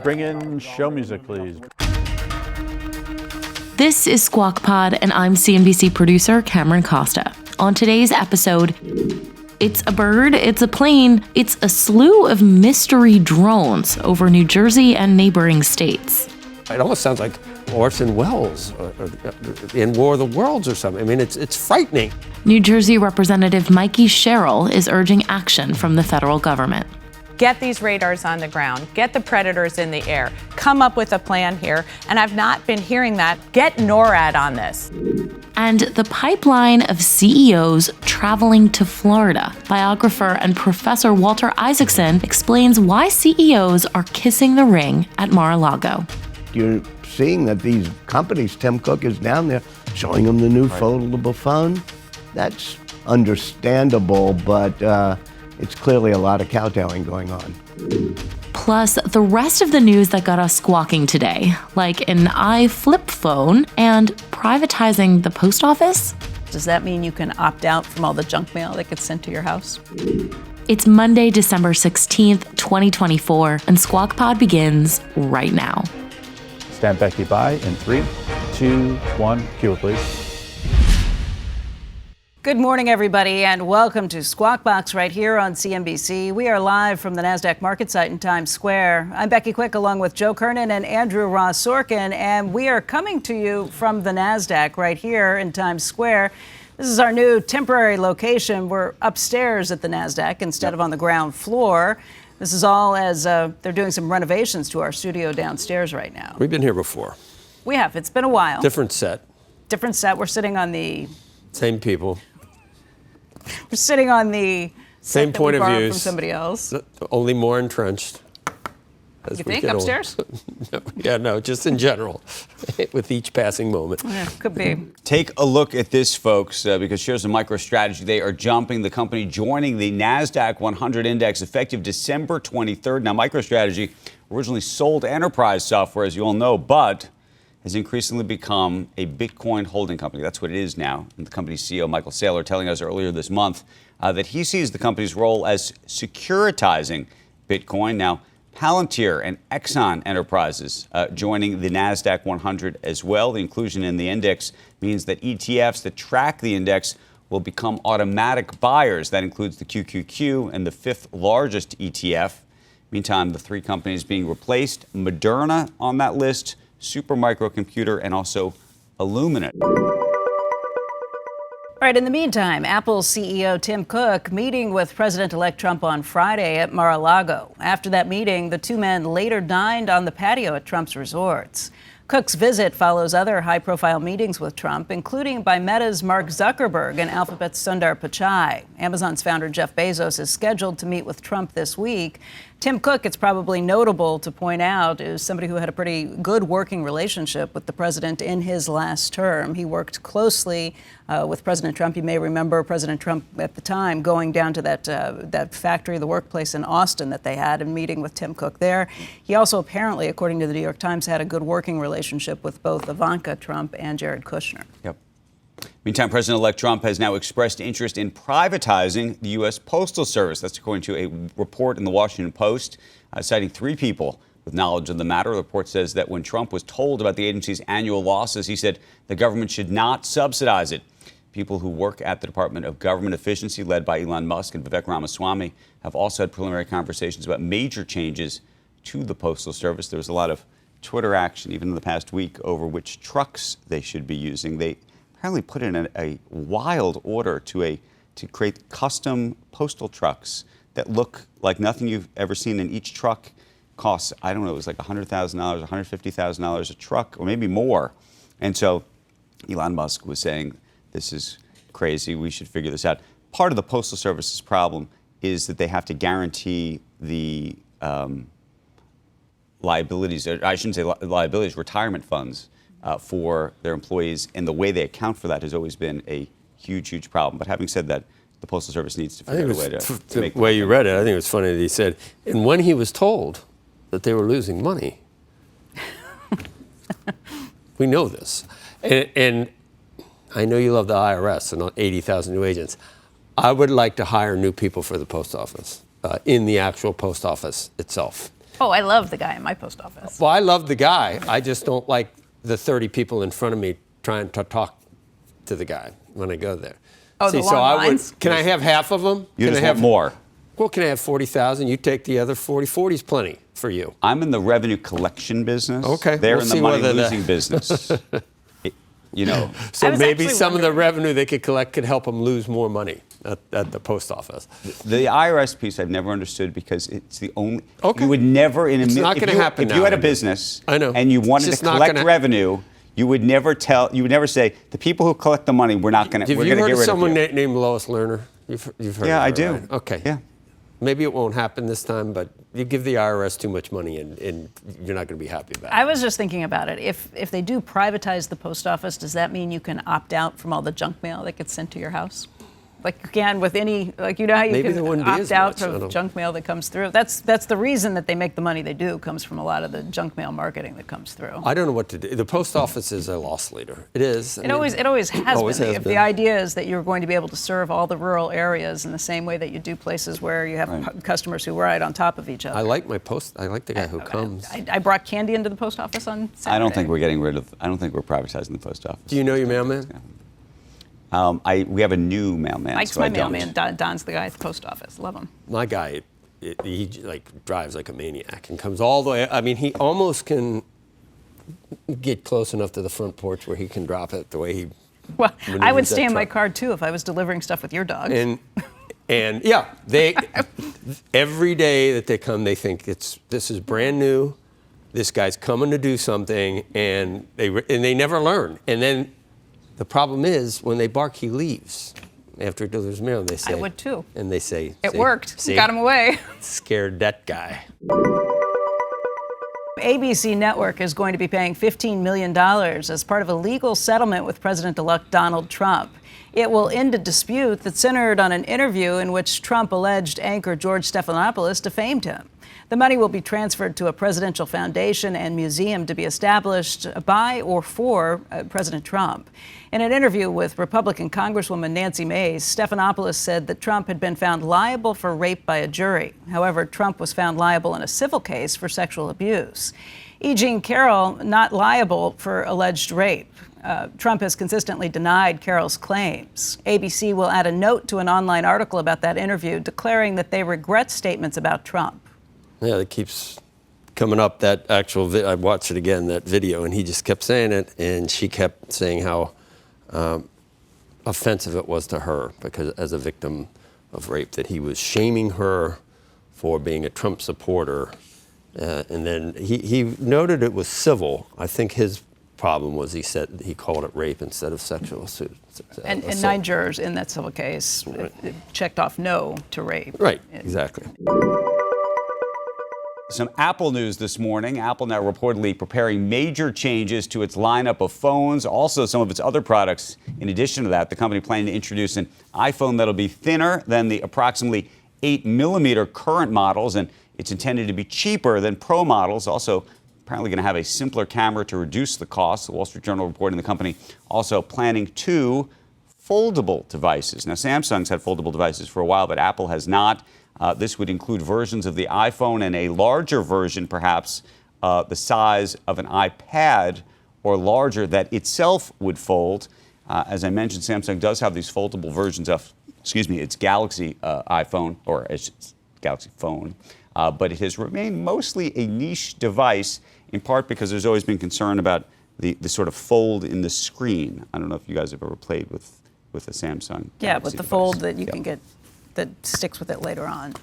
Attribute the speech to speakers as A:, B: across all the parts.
A: Bring in show music, please.
B: This is Squawk Pod, and I'm CNBC producer Cameron Costa. On today's episode, it's a bird, it's a plane, it's a slew of mystery drones over New Jersey and neighboring states.
C: It almost sounds like Orson Welles in War of the Worlds or something. I mean, it's frightening.
B: New Jersey Representative Mikie Sherrill is urging action from the federal government.
D: Get these radars on the ground. Get the predators in the air. Come up with a plan here. And I've not been hearing that. Get NORAD on this.
B: And the pipeline of CEOs traveling to Florida. Biographer and Professor Walter Isaacson explains why CEOs are kissing the ring at Mar-a-Lago.
E: You're seeing that these companies, Tim Cook is down there showing them the new foldable phone. That's understandable, but it's clearly a lot of kowtowing going on.
B: Plus, the rest of the news that got us squawking today, like an iFlip phone and privatizing the post office.
F: Does that mean you can opt out from all the junk mail that gets sent to your house?
B: It's Monday, December 16th, 2024, and Squawk Pod begins right now.
A: Stand Becky by in 3, 2, 1. Cue it, please.
F: Good morning, everybody, and welcome to Squawk Box right here on CNBC. We are live from the NASDAQ market site in Times Square. I'm Becky Quick along with Joe Kernan and Andrew Ross Sorkin, and we are coming to you from the NASDAQ right here in Times Square. This is our new temporary location. We're upstairs at the NASDAQ instead of on the ground floor. This is all as they're doing some renovations to our studio downstairs right now.
C: We've been here before.
F: We have. It's been a while.
C: Different set.
F: Different set. We're sitting on the...
C: Same people.
F: We're sitting on the
C: same point of view
F: from somebody else.
C: Only more entrenched.
F: You think upstairs?
C: No, just in general, with each passing moment.
F: Yeah, could be.
G: Take a look at this, folks, because here's a MicroStrategy. They are jumping the company joining the NASDAQ 100 index effective December 23rd. Now, MicroStrategy originally sold enterprise software, as you all know, but has increasingly become a Bitcoin holding company. That's what it is now. And the company's CEO, Michael Saylor, telling us earlier this month that he sees the company's role as securitizing Bitcoin. Now, Palantir and Exxon Enterprises joining the NASDAQ 100 as well. The inclusion in the index means that ETFs that track the index will become automatic buyers. That includes the QQQ and the fifth largest ETF. Meantime, the three companies being replaced, Moderna on that list, Supermicro, and also Illumina.
F: All right, in the meantime, Apple CEO Tim Cook meeting with President-elect Trump on Friday at Mar-a-Lago. After that meeting, the two men later dined on the patio at Trump's resorts. Cook's visit follows other high-profile meetings with Trump, including by Meta's Mark Zuckerberg and Alphabet's Sundar Pichai. Amazon's founder Jeff Bezos is scheduled to meet with Trump this week. Tim Cook, it's probably notable to point out, is somebody who had a pretty good working relationship with the president in his last term. He worked closely with President Trump. You may remember President Trump at the time going down to that factory, the workplace in Austin that they had, and meeting with Tim Cook there. He also apparently, according to the New York Times, had a good working relationship with both Ivanka Trump and Jared Kushner.
G: Yep. Meantime, President-elect Trump has now expressed interest in privatizing the U.S. Postal Service. That's according to a report in the Washington Post, citing three people with knowledge of the matter. The report says that when Trump was told about the agency's annual losses, he said the government should not subsidize it. People who work at the Department of Government Efficiency, led by Elon Musk and Vivek Ramaswamy, have also had preliminary conversations about major changes to the Postal Service. There was a lot of Twitter action, even in the past week, over which trucks they should be using. They apparently put in a wild order to create custom postal trucks that look like nothing you've ever seen. And each truck costs, I don't know, it was like $100,000, $150,000 a truck, or maybe more. And so Elon Musk was saying, this is crazy, we should figure this out. Part of the Postal Service's problem is that they have to guarantee the liabilities, I shouldn't say liabilities, retirement funds for their employees, and the way they account for that has always been a huge, huge problem. But having said that, the Postal Service needs to figure out a way to make
C: the way you read it, I think it was funny that he said, and when he was told that they were losing money, we know this. And I know you love the IRS and 80,000 new agents. I would like to hire new people for the post office, in the actual post office itself.
F: Oh, I love the guy in my post office.
C: Well, I love the guy. I just don't like the 30 people in front of me trying to talk to the guy when I go there.
F: Oh, the long lines?
C: Can I have half of them?
G: You
C: can
G: just
C: I have
G: want more.
C: Well, can I have 40,000? You take the other 40. 40's plenty for you.
G: I'm in the revenue collection business.
C: Okay,
G: They're
C: we'll
G: in the
C: see
G: money
C: whether
G: losing business. You know.
C: So
F: was
C: maybe
F: actually
C: some of the
F: wondering-
C: revenue they could collect could help them lose more money at the post office.
G: The IRS piece I've never understood because it's the only.
C: Okay.
G: You would never in a
C: It's not
G: if
C: gonna
G: you-
C: happen
G: If you
C: now,
G: had a
C: I know.
G: business
C: I know.
G: and you
C: It's
G: wanted to
C: just not
G: collect
C: gonna-
G: revenue, you would never say the people who collect the money we're not going to.
C: Have
G: We're
C: you
G: going to
C: heard
G: get
C: of
G: rid
C: someone
G: of you.
C: named Lois Lerner? You've heard
G: Yeah,
C: of her,
G: I do.
C: right? Okay.
G: Yeah.
C: Maybe it won't happen this time, but you give the IRS too much money and you're not going to be happy about it.
F: I was just thinking about it. If they do privatize the post office, does that mean you can opt out from all the junk mail that gets sent to your house? Like you can with any, like you know how you
C: Maybe there
F: can
C: wouldn't be
F: opt
C: as
F: out
C: much, I
F: of
C: don't-
F: junk mail that comes through. That's the reason that they make the money they do, comes from a lot of the junk mail marketing that comes through.
C: I don't know what to do. The post office is a loss leader. It is.
F: It always has
C: always
F: been.
C: has
F: If
C: been.
F: the idea is that you're going to be able to serve all the rural areas in the same way that you do places where you have customers who ride on top of each other.
C: I like the guy who comes.
F: I brought candy into the post office on Saturday.
G: I don't think we're privatizing the post office.
C: Do you know your mailman?
G: We have a new mailman.
F: Mike's
G: so
F: my
G: I don't.
F: mailman. Don's the guy at the post office. Love him.
C: My guy, he like drives like a maniac and comes all the way. I mean, he almost can get close enough to the front porch where he can drop it the way he.
F: Well, I would
C: maneuvers
F: stay
C: that
F: in my
C: truck.
F: car too if I was delivering stuff with your dogs.
C: And yeah, they every day that they come, they think this is brand new. This guy's coming to do something, and they never learn. And then the problem is when they bark, he leaves after he delivers mail. And they say,
F: I would too.
C: And they say,
F: It
C: "See,
F: worked.
C: see,
F: Got him away.
C: scared that guy."
F: ABC Network is going to be paying $15 million as part of a legal settlement with President-elect Donald Trump. It will end a dispute that centered on an interview in which Trump alleged anchor George Stephanopoulos defamed him. The money will be transferred to a presidential foundation and museum to be established by or for President Trump. In an interview with Republican Congresswoman Nancy Mace, Stephanopoulos said that Trump had been found liable for rape by a jury. However, Trump was found liable in a civil case for sexual abuse. E. Jean Carroll not liable for alleged rape. Trump has consistently denied Carroll's claims. ABC will add a note to an online article about that interview, declaring that they regret statements about Trump.
C: Yeah, it keeps coming up, that actual I watched it again, that video, and he just kept saying it, and she kept saying how offensive it was to her because as a victim of rape, that he was shaming her for being a Trump supporter. And then he noted it was civil. I think his problem was he called it rape instead of sexual assault.
F: And 9 jurors in that civil case checked off no to rape.
C: Right, exactly.
G: Some Apple news this morning. Apple now reportedly preparing major changes to its lineup of phones, also some of its other products. In addition to that, the company planning to introduce an iPhone that'll be thinner than the approximately 8mm current models, and it's intended to be cheaper than Pro models. Also, apparently going to have a simpler camera to reduce the cost. The Wall Street Journal reporting the company also planning 2 foldable devices. Now, Samsung's had foldable devices for a while, but Apple has not. This would include versions of the iPhone and a larger version, perhaps the size of an iPad or larger, that itself would fold. As I mentioned, Samsung does have these foldable versions of, its Galaxy iPhone, or its Galaxy phone. But it has remained mostly a niche device, in part because there's always been concern about the sort of fold in the screen. I don't know if you guys have ever played with a Samsung
F: Yeah,
G: Galaxy
F: with the
G: device.
F: fold that you
G: Yep.
F: can get that sticks with it later on.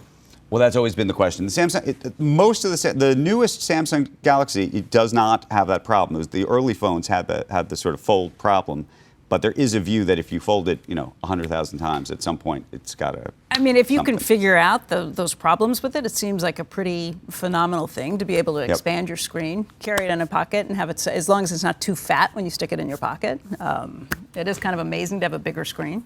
G: Well, that's always been the question. The Samsung, most of the newest Samsung Galaxy, it does not have that problem. The early phones had the sort of fold problem, but there is a view that if you fold it, 100,000 times, at some point, it's got to.
F: I mean, if you can figure out those problems with it, it seems like a pretty phenomenal thing to be able to expand your screen, carry it in a pocket, and have it, as long as it's not too fat when you stick it in your pocket. It is kind of amazing to have a bigger screen.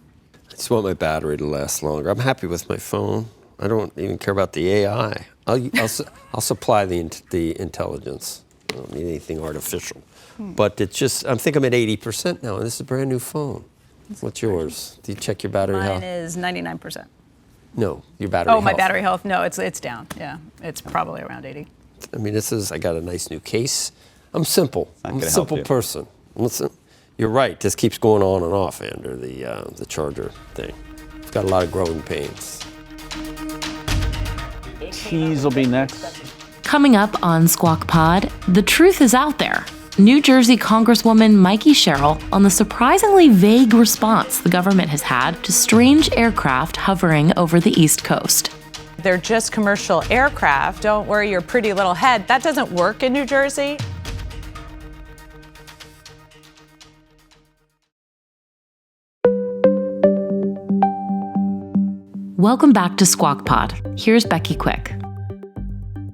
C: I just want my battery to last longer. I'm happy with my phone. I don't even care about the AI. I'll supply the intelligence. I don't need anything artificial. But it's just, I think I'm at 80% now, and this is a brand new phone. What's yours? Do you check your battery health?
F: Mine is 99%.
C: No, your battery health.
F: Oh, my battery health? No, it's down. Yeah, it's probably around 80.
C: I mean, I got a nice new case. I'm simple. I'm a
G: gonna
C: simple
G: help you.
C: person. Listen, you're right. This keeps going on and off, Andrew, the charger thing. I've got a lot of growing pains.
A: Tease will be next.
B: Coming up on Squawk Pod, the truth is out there. New Jersey Congresswoman Mikie Sherrill on the surprisingly vague response the government has had to strange aircraft hovering over the East Coast.
D: They're just commercial aircraft. Don't worry your pretty little head. That doesn't work in New Jersey.
B: Welcome back to Squawk Pod. Here's Becky Quick.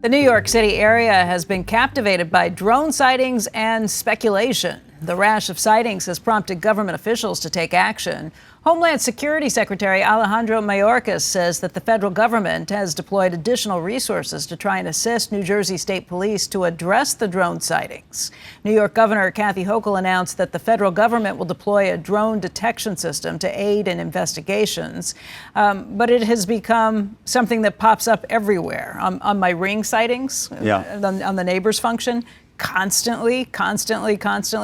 F: The New York City area has been captivated by drone sightings and speculation. The rash of sightings has prompted government officials to take action. Homeland Security Secretary Alejandro Mayorkas says that the federal government has deployed additional resources to try and assist New Jersey State Police to address the drone sightings. New York Governor Kathy Hochul announced that the federal government will deploy a drone detection system to aid in investigations. But it has become something that pops up everywhere. On my Ring sightings, on the neighbors function, constantly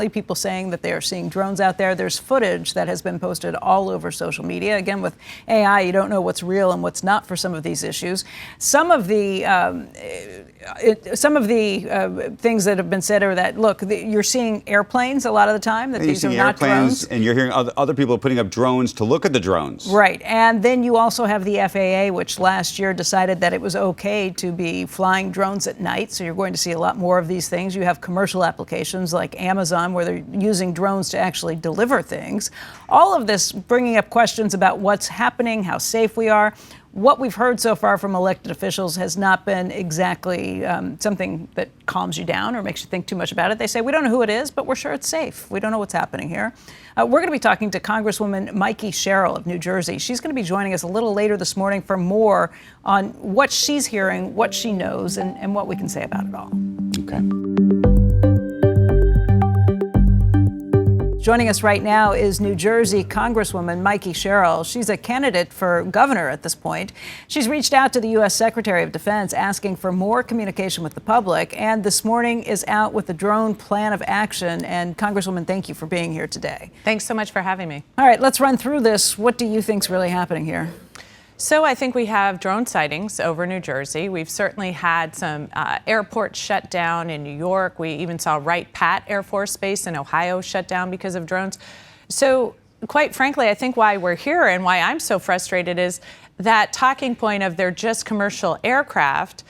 F: people saying that they are seeing drones out there. There's footage that has been posted all over social media. Again, with AI, you don't know what's real and what's not for some of these issues. Some of the things that have been said are that, look, you're seeing airplanes a lot of the time, that these are not drones.
G: And you're hearing other people putting up drones to look at the drones.
F: Right. And then you also have the FAA, which last year decided that it was okay to be flying drones at night. So you're going to see a lot more of these things. You have commercial applications like Amazon, where they're using drones to actually deliver things. All of this bringing up questions about what's happening, how safe we are. What we've heard so far from elected officials has not been exactly something that calms you down or makes you think too much about it. They say, we don't know who it is, but we're sure it's safe. We don't know what's happening here. We're going to be talking to Congresswoman Mikie Sherrill of New Jersey. She's going to be joining us a little later this morning for more on what she's hearing, what she knows, and what we can say about it all.
G: Okay.
F: Joining us right now is New Jersey Congresswoman Mikie Sherrill. She's a candidate for governor at this point. She's reached out to the U.S. Secretary of Defense asking for more communication with the public, and this morning is out with a drone plan of action. And Congresswoman, thank you for being here today.
D: Thanks so much for having me.
F: All right, let's run through this. What do you think's really happening here?
D: So I think we have drone sightings over New Jersey. We've certainly had some airports shut down in New York. We even saw Wright-Patt Air Force Base in Ohio shut down because of drones. So quite frankly, I think why we're here and why I'm so frustrated is that talking point of they're just commercial aircraft.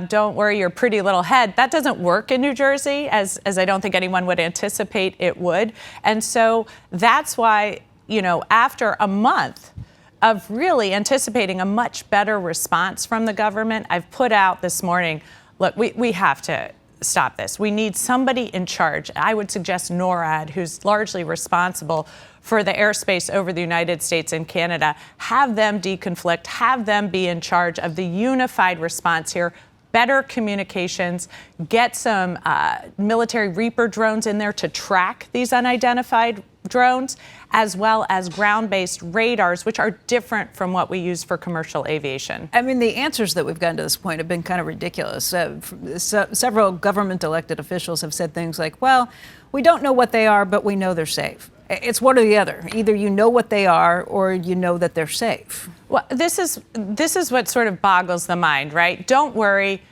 D: Don't worry your pretty little head. That doesn't work in New Jersey, as I don't think anyone would anticipate it would. And so that's why, after a month of really anticipating a much better response from the government, I've put out this morning, look, we have to stop this. We need somebody in charge. I would suggest NORAD, who's largely responsible for the airspace over the United States and Canada. Have them deconflict, have them be in charge of the unified response here. Better communications, get some military Reaper drones in there to track these unidentified drones, as well as ground-based radars, which are different from what we use for commercial aviation.
F: I mean, the answers that we've gotten to this point have been kind of ridiculous. Several government elected officials have said things like, well, we don't know what they are, but we know they're safe. It's one or the other. Either you know what they are or you know that they're safe.
D: Well, this is what sort of boggles the mind, right? Don't worry,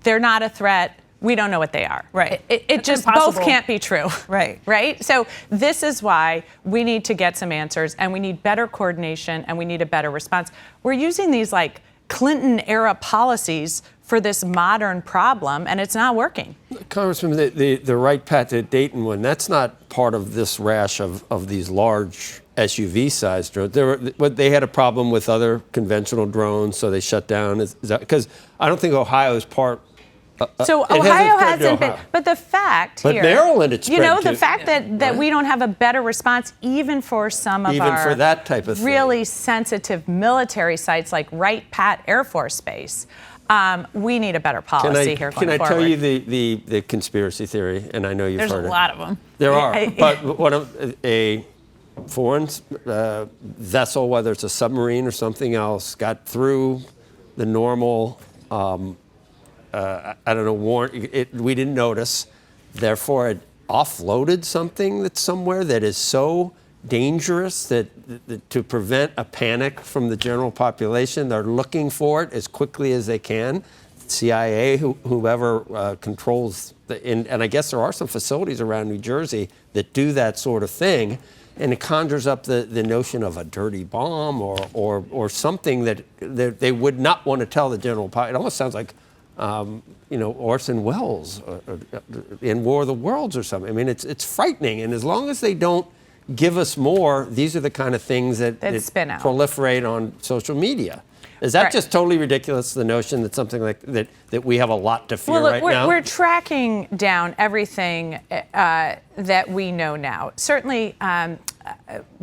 D: they're not a threat. We don't know what they are.
F: Right.
D: It just
F: impossible.
D: Both can't be true.
F: Right.
D: Right? So this is why we need to get some answers, and we need better coordination, and we need a better response. We're using these like Clinton-era policies for this modern problem, and it's not working.
C: Congressman, the Wright-Patt, the Dayton one, that's not part of this rash of these large SUV-sized drones. They had a problem with other conventional drones, so they shut down. Because I don't think Ohio is part.
D: So Ohio hasn't been, but the fact
C: but
D: here,
C: Maryland, it's spread
D: the
C: to,
D: fact that we don't have a better response, even for some of
C: even
D: our
C: for that type of thing.
D: Really sensitive military sites like Wright-Patt Air Force Base. We need a better policy here going forward.
C: Can I tell you the conspiracy theory? And I know you've heard it.
F: There's a lot of them.
C: There are, but one of a foreign vessel, whether it's a submarine or something else, got through the normal I don't know, we didn't notice. Therefore, it offloaded something that's somewhere that is so dangerous that to prevent a panic from the general population, they're looking for it as quickly as they can. CIA, whoever controls, and I guess there are some facilities around New Jersey that do that sort of thing, and it conjures up the notion of a dirty bomb or something that they would not want to tell the general public. It almost sounds like, Orson Welles in War of the Worlds or something. I mean, it's frightening, and as long as they don't give us more, these are the kind of things that
D: spin out,
C: proliferate on social media. Is that just totally ridiculous, the notion that something like that we have a lot to fear right now?
D: We're tracking down everything that we know now. Certainly,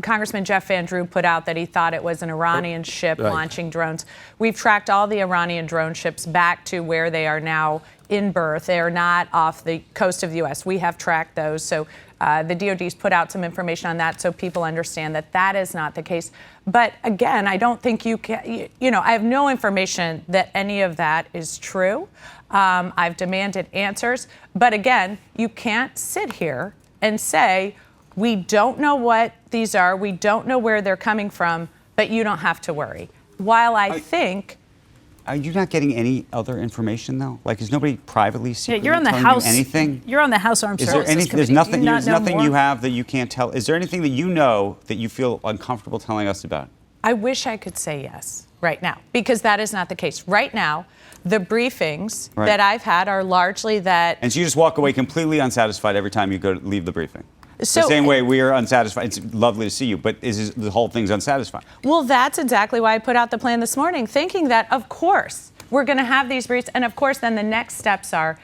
D: Congressman Jeff Van Drew put out that he thought it was an Iranian ship launching drones. We've tracked all the Iranian drone ships back to where they are now in berth. They are not off the coast of the U.S. We have tracked those. So the DOD's put out some information on that so people understand that that is not the case. But again, I don't think you can, I have no information that any of that is true. I've demanded answers. But again, you can't sit here and say, we don't know what these are, we don't know where they're coming from, but you don't have to worry. While I think...
G: Are you not getting any other information, though? Like, is nobody privately secretly
F: you're on the
G: telling
F: House,
G: you anything?
F: You're on the House Armed Services Committee.
G: There's nothing,
F: there's
G: nothing you have that you can't tell. Is there anything that you know that you feel uncomfortable telling us about?
D: I wish I could say yes right now, because that is not the case. Right now, the briefings that I've had are largely that...
G: And so you just walk away completely unsatisfied every time you leave the briefing?
D: So,
G: the same way we are unsatisfied. It's lovely to see you, but the whole thing's unsatisfying?
D: Well, that's exactly why I put out the plan this morning, thinking that, of course, we're going to have these briefs. And, of course, then the next steps are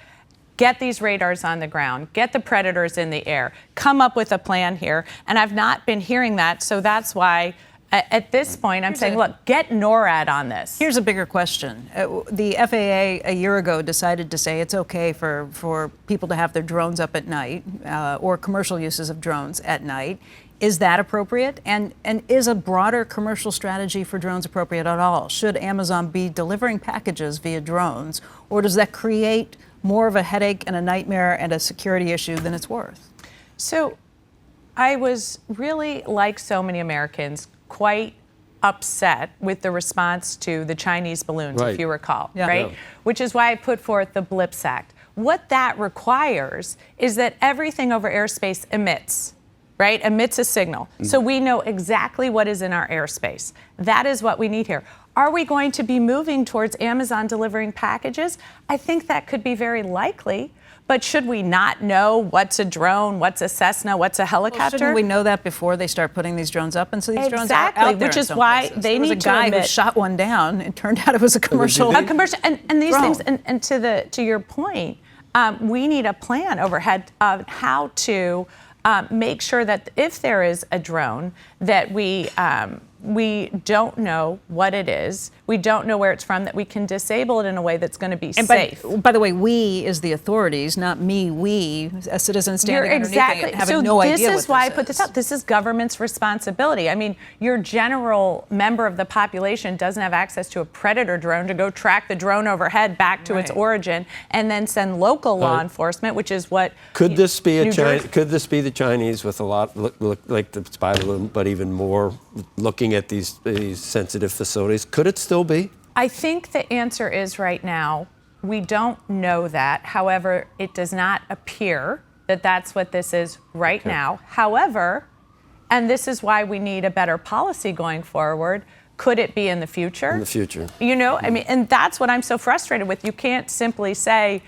D: get these radars on the ground, get the predators in the air, come up with a plan here. And I've not been hearing that. So that's why at this point I'm saying, look, get NORAD on this.
F: Here's a bigger question. The FAA a year ago decided to say it's okay for people to have their drones up at night or commercial uses of drones at night. Is that appropriate? And is a broader commercial strategy for drones appropriate at all? Should Amazon be delivering packages via drones, or does that create more of a headache and a nightmare and a security issue than it's worth?
D: So I was really, like so many Americans, quite upset with the response to the Chinese balloons, if you recall, right? Yeah. Which is why I put forth the Blips Act. What that requires is that everything over airspace emits. Right? Emits a signal. So we know exactly what is in our airspace. That is what we need here. Are we going to be moving towards Amazon delivering packages? I think that could be very likely. But should we not know what's a drone, what's a Cessna, what's a helicopter?
F: Shouldn't we know that before they start putting these drones up? And so these drones are out there,
D: which is why they need to admit.
F: There was a guy who shot one down. It turned out it was a commercial.
D: And these things. And to your point, we need a plan overhead of how to make sure that if there is a drone that we don't know what it is, we don't know where it's from, that we can disable it in a way that's going to be safe.
F: By the way, we is the authorities, not me, we, a citizen standing underneath it, having no idea what this is.
D: This is why I put this out. This is government's responsibility. I mean, your general member of the population doesn't have access to a predator drone to go track the drone overhead back to its origin and then send local law enforcement, which is what...
C: Could this be the Chinese with a lot like the spy balloon, but even more looking at these sensitive facilities? Could it still be?
D: I think the answer is right now, we don't know that. However, it does not appear that that's what this is right now. However, and this is why we need a better policy going forward, could it be in the future?
C: In the future.
D: I mean, and that's what I'm so frustrated with. You can't simply say,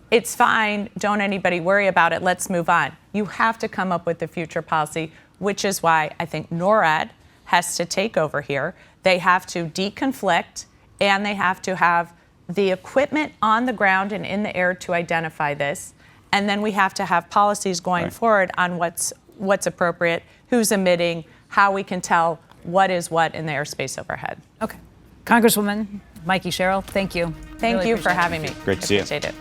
D: it's fine, don't anybody worry about it, let's move on. You have to come up with the future policy, which is why I think NORAD has to take over here. They have to deconflict, and they have to have the equipment on the ground and in the air to identify this. And then we have to have policies going forward on what's appropriate, who's emitting, how we can tell what is what in the airspace overhead.
F: Okay. Congresswoman Mikie Sherrill, thank you.
D: Thank you for having me.
G: Great to see you.
D: Appreciate it.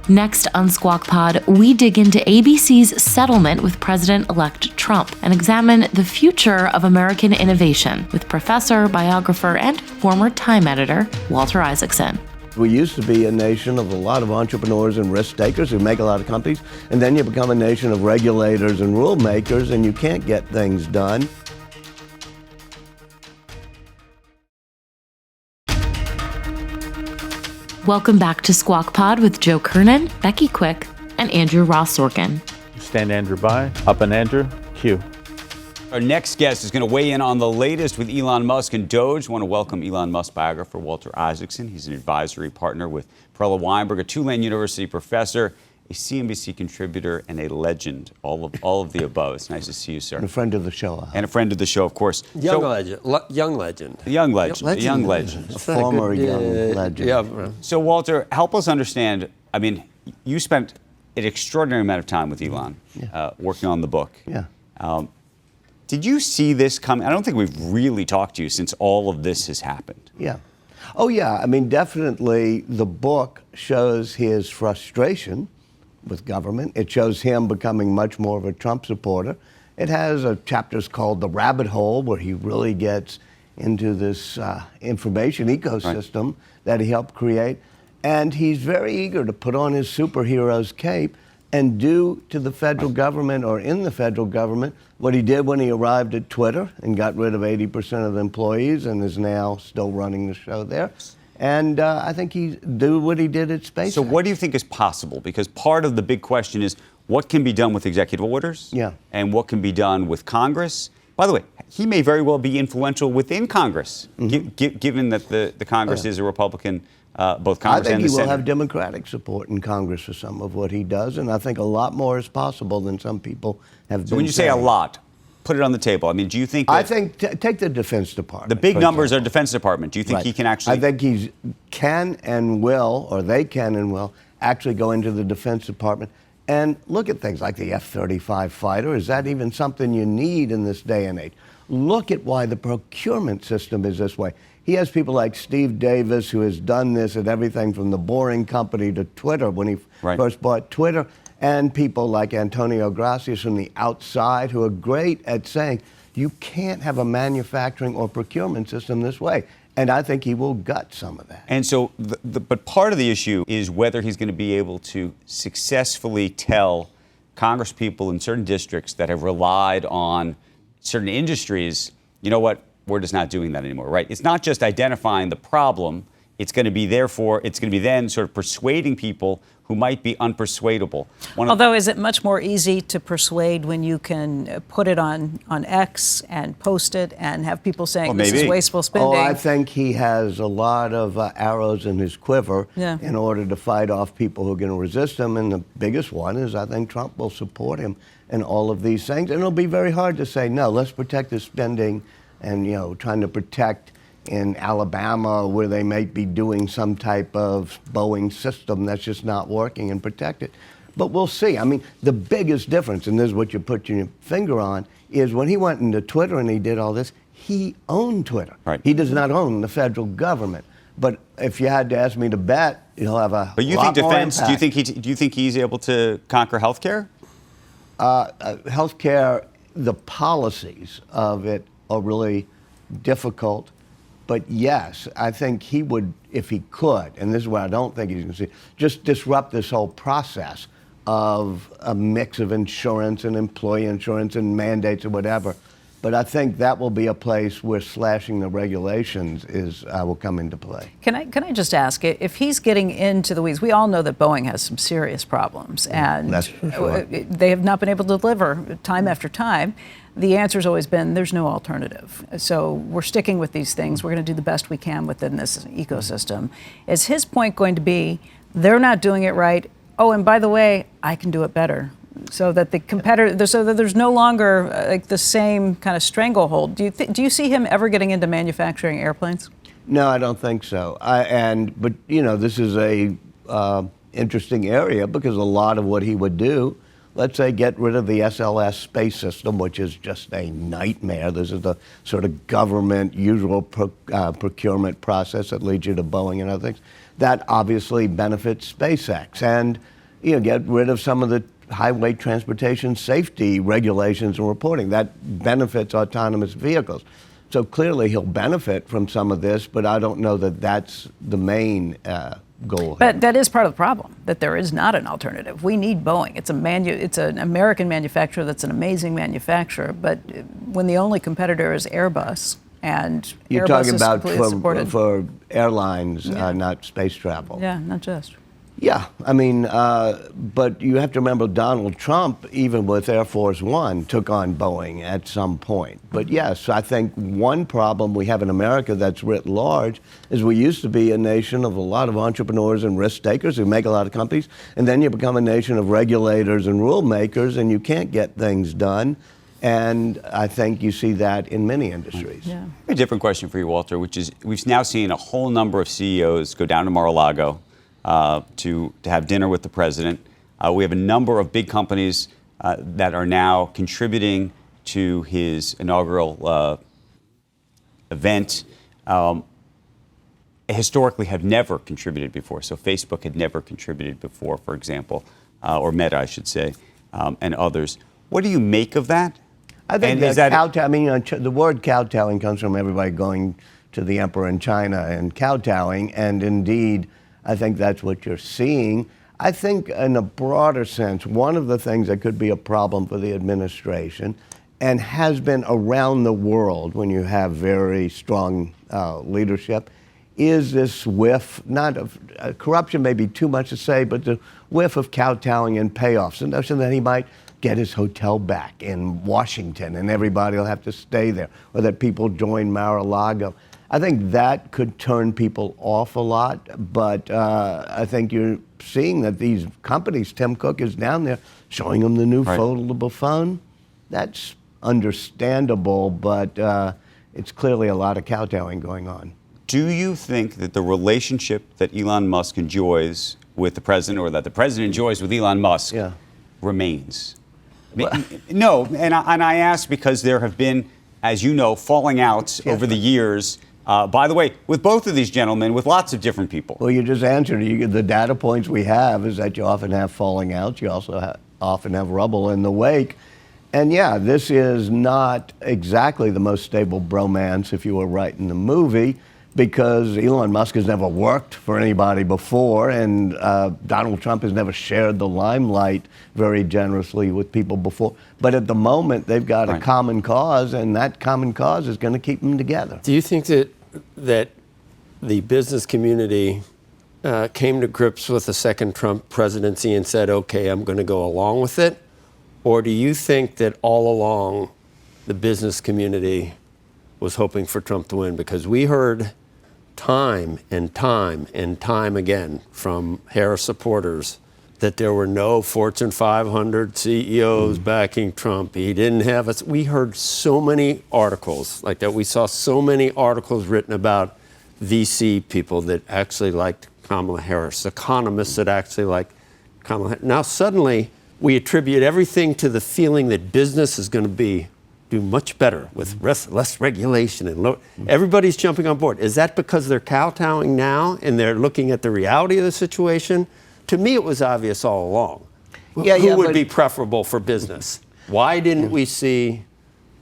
B: Next on Squawk Pod, we dig into ABC's settlement with President-elect Trump and examine the future of American innovation with professor, biographer, and former Time editor Walter Isaacson.
E: We used to be a nation of a lot of entrepreneurs and risk takers who make a lot of companies, and then you become a nation of regulators and rule makers, and you can't get things done.
B: Welcome back to Squawk Pod with Joe Kernan, Becky Quick, and Andrew Ross Sorkin.
A: Stand Andrew by. Up and Andrew. Q.
G: Our next guest is going to weigh in on the latest with Elon Musk and DOGE. I want to welcome Elon Musk biographer Walter Isaacson. He's an advisory partner with Perella Weinberg, a Tulane University professor, a CNBC contributor, and a legend. All of the above. It's nice to see you, sir.
E: And a friend of the show.
G: And a friend of the show, of course.
C: Young legend. Young legend.
G: A young legend.
E: A former young legend.
C: Yeah.
G: So, Walter, help us understand. I mean, you spent an extraordinary amount of time with Elon working on the book.
E: Yeah.
G: Did you see this coming? I don't think we've really talked to you since all of this has happened.
E: Yeah. Oh, yeah. I mean, definitely the book shows his frustration with government. It shows him becoming much more of a Trump supporter. It has chapters called The Rabbit Hole, where he really gets into this information ecosystem that he helped create. And he's very eager to put on his superhero's cape and do to the federal government or in the federal government what he did when he arrived at Twitter and got rid of 80% of the employees and is now still running the show there. And I think he do what he did at SpaceX.
G: So what do you think is possible? Because part of the big question is what can be done with executive orders and what can be done with Congress. By the way, he may very well be influential within Congress, given that the Congress is a Republican, both Congress and the Senate.
E: I think he will have Democratic support in Congress for some of what he does, and I think a lot more is possible than some people have been
G: So when you say a lot, put it on the table. I mean, do you think that
E: I think take the Defense Department.
G: The big numbers are Defense Department. Do you think he can actually?
E: I think he can and will, or they can and will, actually go into the Defense Department and look at things like the F-35 fighter. Is that even something you need in this day and age? Look at why the procurement system is this way. He has people like Steve Davis, who has done this at everything from the Boring Company to Twitter when he first bought Twitter, and people like Antonio Gracias from the outside who are great at saying, you can't have a manufacturing or procurement system this way. And I think he will gut some of that.
G: And so, but part of the issue is whether he's going to be able to successfully tell congresspeople in certain districts that have relied on certain industries, you know what, we're just not doing that anymore, right? It's not just identifying the problem. It's going to be then sort of persuading people who might be unpersuadable.
F: Although, is it much more easy to persuade when you can put it on X and post it and have people saying this is wasteful spending?
E: Oh, I think he has a lot of arrows in his quiver in order to fight off people who are going to resist him. And the biggest one is I think Trump will support him in all of these things. And it'll be very hard to say, no, let's protect the spending and, trying to protect in Alabama where they may be doing some type of Boeing system that's just not working and protect it. But we'll see. I mean, the biggest difference, and this is what you put your finger on, is when he went into Twitter and he did all this, he owned Twitter.
G: Right.
E: He does not own the federal government. But if you had to ask me to bet, he'll have a
G: But you
E: lot
G: think
E: more
G: defense?
E: impact.
G: Do you think he's able to conquer healthcare?
E: Healthcare, the policies of it are really difficult. But yes, I think he would, if he could, and this is what I don't think he's going to see, just disrupt this whole process of a mix of insurance and employee insurance and mandates or whatever. But I think that will be a place where slashing the regulations will come into play.
F: Can I just ask, if he's getting into the weeds, we all know that Boeing has some serious problems, and
E: That's for sure.
F: they have not been able to deliver time after time. The answer's always been there's no alternative. So we're sticking with these things. We're going to do the best we can within this ecosystem. Is his point going to be they're not doing it right? Oh, and by the way, I can do it better. So that the competitor, so that there's no longer like the same kind of stranglehold. Do you see him ever getting into manufacturing airplanes?
E: No, I don't think so. But this is a interesting area because a lot of what he would do, let's say, get rid of the SLS space system, which is just a nightmare. This is the sort of government usual procurement process that leads you to Boeing and other things. That obviously benefits SpaceX, and get rid of some of the highway transportation safety regulations and reporting. That benefits autonomous vehicles. So clearly he'll benefit from some of this, but I don't know that that's the main go ahead.
F: But that is part of the problem, that there is not an alternative. We need Boeing. It's an American manufacturer that's an amazing manufacturer, but when the only competitor is Airbus, and
E: You're
F: Airbus
E: talking
F: is
E: about
F: completely supported.
E: for airlines, not space travel.
F: Yeah, not just.
E: Yeah, I mean, but you have to remember Donald Trump, even with Air Force One, took on Boeing at some point. But yes, I think one problem we have in America that's writ large is we used to be a nation of a lot of entrepreneurs and risk takers who make a lot of companies, and then you become a nation of regulators and rule makers, and you can't get things done. And I think you see that in many industries.
F: Yeah.
G: A different question for you, Walter, which is we've now seen a whole number of CEOs go down to Mar-a-Lago to have dinner with the president. We have a number of big companies that are now contributing to his inaugural event. Historically have never contributed before. So Facebook had never contributed before, for example, or Meta, I should say, and others. What do you make of that?
E: I think
G: And
E: the word kowtowing comes from everybody going to the emperor in China and kowtowing, and indeed, I think that's what you're seeing. I think in a broader sense, one of the things that could be a problem for the administration, and has been around the world when you have very strong leadership, is this whiff, not of corruption may be too much to say, but the whiff of kowtowing and payoffs. The notion that he might get his hotel back in Washington and everybody will have to stay there, or that people join Mar-a-Lago. I think that could turn people off a lot, but I think you're seeing that these companies, Tim Cook is down there showing them the new foldable phone. That's understandable, but it's clearly a lot of kowtowing going on.
G: Do you think that the relationship that Elon Musk enjoys with the president, or that the president enjoys with Elon Musk, remains? No, and I ask because there have been, as you know, falling outs over the years. By the way, with both of these gentlemen, with lots of different people.
E: Well, you just answered it. The data points we have is that you often have falling outs. You also often have rubble in the wake. And yeah, this is not exactly the most stable bromance if you were writing the movie, because Elon Musk has never worked for anybody before, and Donald Trump has never shared the limelight very generously with people before. But at the moment, they've got a common cause, and that common cause is going to keep them together.
C: Do you think that the business community came to grips with the second Trump presidency and said, okay, I'm going to go along with it? Or do you think that all along the business community was hoping for Trump to win? Because we heard time and time and time again from Harris supporters that there were no Fortune 500 CEOs backing Trump. He didn't have us. We heard so many articles like that. We saw so many articles written about VC people that actually liked Kamala Harris, economists that actually liked Kamala Harris. Now suddenly we attribute everything to the feeling that business is going to do much better with less regulation and low. Everybody's jumping on board. Is that because they're kowtowing now and they're looking at the reality of the situation? To me, it was obvious all along. Who would be preferable for business? Why didn't we see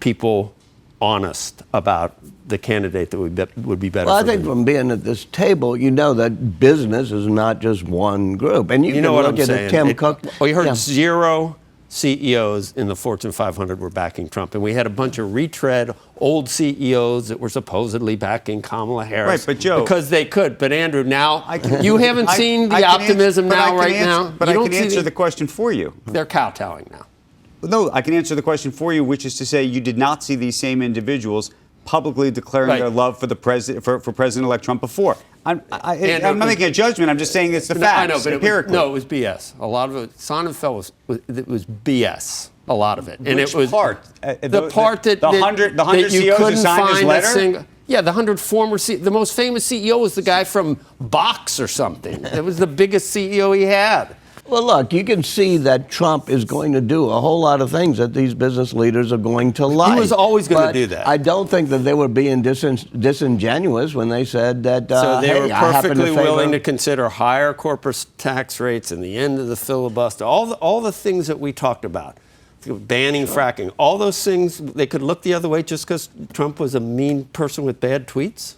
C: people honest about the candidate that would be better?
E: Well, I
C: for
E: think
C: business?
E: from being at this table, you know that business is not just one group. And you
C: know
E: can
C: what
E: look
C: I'm
E: at
C: saying.
E: Tim Cook.
C: We heard zero CEOs in the Fortune 500 were backing Trump. And we had a bunch of retread old CEOs that were supposedly backing Kamala Harris.
G: Right, but Joe.
C: Because they could. But Andrew, now, you haven't seen the optimism now, right now.
G: But I can answer the question for you.
C: They're kowtowing now.
G: No, I can answer the question for you, which is to say you did not see these same individuals publicly declaring their love for the president, for President-elect Trump before. I'm not making a judgment. I'm just saying it's the facts.
C: I know, but
G: empirically.
C: it was BS. A lot of it, Sonnenfeld was BS. A lot of it, and
G: Which
C: it was
G: part?
C: The part that
G: the 100
C: that you
G: CEOs who
C: couldn't
G: signed his
C: find
G: letter.
C: The 100 former the most famous CEO was the guy from Box or something. It was the biggest CEO he had.
E: Well, look, you can see that Trump is going to do a whole lot of things that these business leaders are going to like.
C: He was always going to do that.
E: I don't think that they were being disingenuous when they said that,
C: so they were
E: I happen
C: perfectly
E: to favor
C: willing to consider higher corporate tax rates and the end of the filibuster, all the things that we talked about, banning fracking, all those things, they could look the other way just because Trump was a mean person with bad tweets?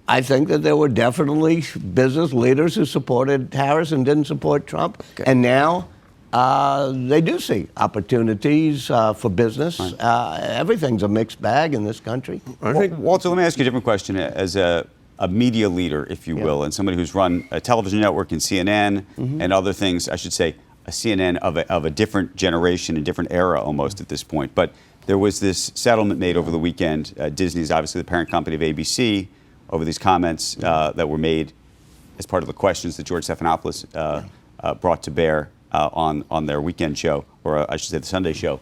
E: I think that there were definitely business leaders who supported Harris and didn't support Trump. Okay. And now they do see opportunities for business. Right. Everything's a mixed bag in this country.
G: Walter, let me ask you a different question. As a media leader, if you will, and somebody who's run a television network in CNN and other things, I should say, a CNN of a different generation, a different era almost at this point. But there was this settlement made over the weekend. Disney is obviously the parent company of ABC, over these comments that were made as part of the questions that George Stephanopoulos brought to bear on their weekend show, or I should say the Sunday show.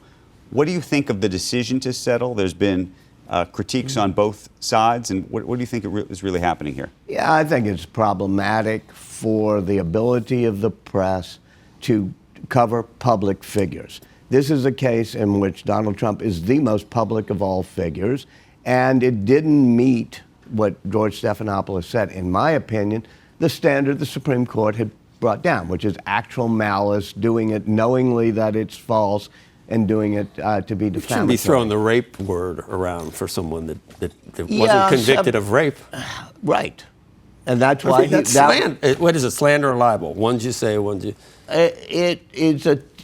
G: What do you think of the decision to settle? There's been critiques on both sides, and what do you think is really happening here?
E: Yeah, I think it's problematic for the ability of the press to cover public figures. This is a case in which Donald Trump is the most public of all figures, and it didn't meet what George Stephanopoulos said, in my opinion, the standard the Supreme Court had brought down, which is actual malice, doing it knowingly that it's false, and doing it to be defamatory.
C: You shouldn't be throwing the rape word around for someone that wasn't convicted of rape.
E: Right. And that's why
C: what is it, slander or libel? Ones you say, ones you...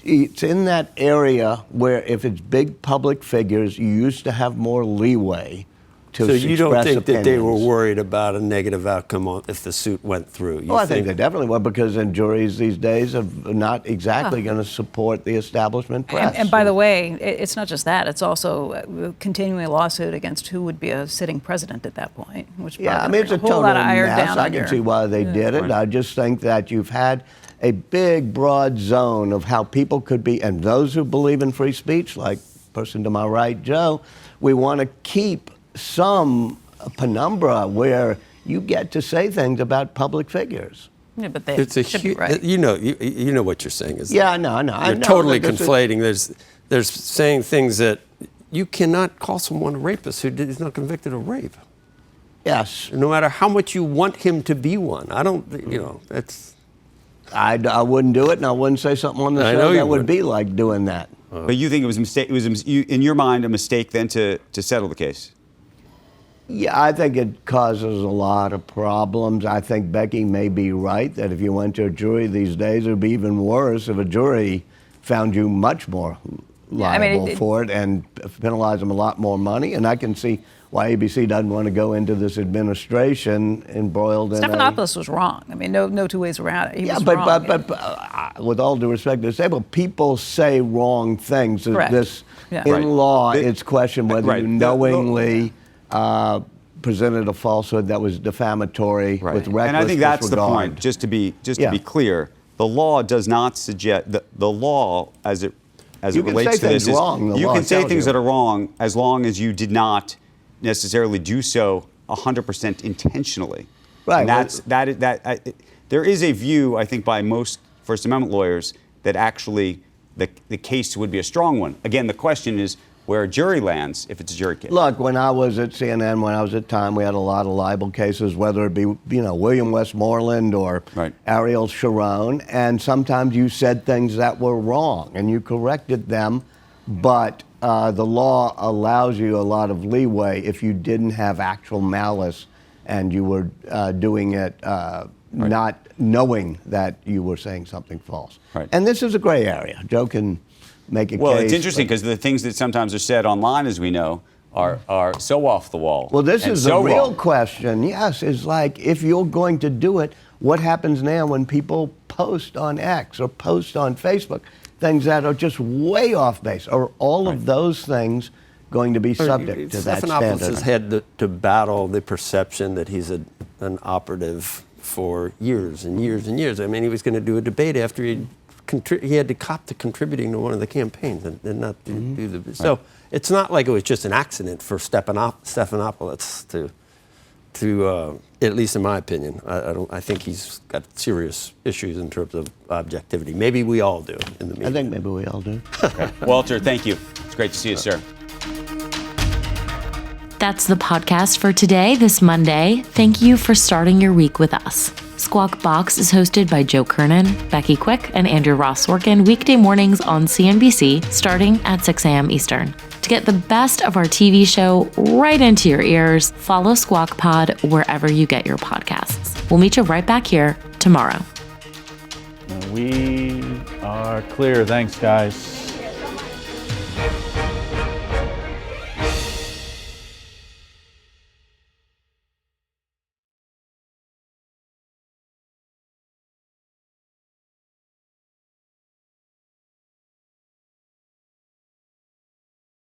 E: It's in that area where if it's big public figures, you used to have more leeway to
C: So you don't think
E: opinions.
C: that they were worried about a negative outcome if the suit went through?
E: I think they definitely were, because juries these days are not exactly going to support the establishment press.
F: And by the way, it's not just that. It's also continuing a lawsuit against who would be a sitting president at that point. Which
E: It's a total mess. I can see why they did it. Right. I just think that you've had a big, broad zone of how people could be, and those who believe in free speech, like person to my right, Joe, we want to keep some penumbra where you get to say things about public figures.
F: Yeah, but they should be right.
C: You know what you're saying is.
E: Yeah, I know.
C: You're totally conflating. There's saying things that you cannot call someone a rapist who is not convicted of rape.
E: Yes.
C: No matter how much you want him to be one. I don't. That's.
E: I wouldn't do it, and I wouldn't say something on the show that would be like doing that.
G: But you think it was a mistake? It was, in your mind, a mistake then to settle the case?
E: Yeah, I think it causes a lot of problems. I think Becky may be right that if you went to a jury these days, it would be even worse if a jury found you much more liable for it and penalize them a lot more money. And I can see why ABC doesn't want to go into this administration embroiled in
F: Stephanopoulos was wrong. I mean, no two ways around it. He was
E: wrong.
F: But
E: with all due respect to disabled, people say wrong things.
F: Correct.
E: In law, it's questioned whether you knowingly presented a falsehood that was defamatory with reckless disregard.
G: And I think that's the point. Just to be clear, the law does not suggest the law as it relates to this. You can say things that are wrong as long as you did not necessarily do so 100% intentionally.
E: Right.
G: And there is a view, I think, by most First Amendment lawyers that actually the case would be a strong one. Again, the question is where a jury lands if it's a jury case.
E: Look, when I was at CNN, when I was at Time, we had a lot of libel cases, whether it be William Westmoreland or Ariel Sharon, and sometimes you said things that were wrong and you corrected them, but the law allows you a lot of leeway if you didn't have actual malice and you were doing it not knowing that you were saying something false.
G: Right.
E: And this is a gray area. Joe can make a case.
G: Well, it's interesting because the things that sometimes are said online, as we know, are so off the wall.
E: Well, this is the real question, yes, is like, if you're going to do it, what happens now when people post on X or post on Facebook things that are just way off base? Are all of those things going to be subject to that standard?
C: Stephanopoulos has had to battle the perception that he's an operative for years and years and years. I mean, he was going to do a debate after he had to cop to contributing to one of the campaigns and not do the... So it's not like it was just an accident for Stephanopoulos to at least in my opinion. I think he's got serious issues in terms of objectivity. Maybe we all do in the media.
E: I think maybe we all do.
G: Okay. Walter, thank you. It's great to see you, sir.
B: That's the podcast for today, this Monday. Thank you for starting your week with us. Squawk Box is hosted by Joe Kernan, Becky Quick, and Andrew Ross Sorkin weekday mornings on CNBC starting at 6 a.m. Eastern. To get the best of our TV show right into your ears, follow Squawk Pod wherever you get your podcasts. We'll meet you right back here tomorrow.
A: We are clear. Thanks, guys.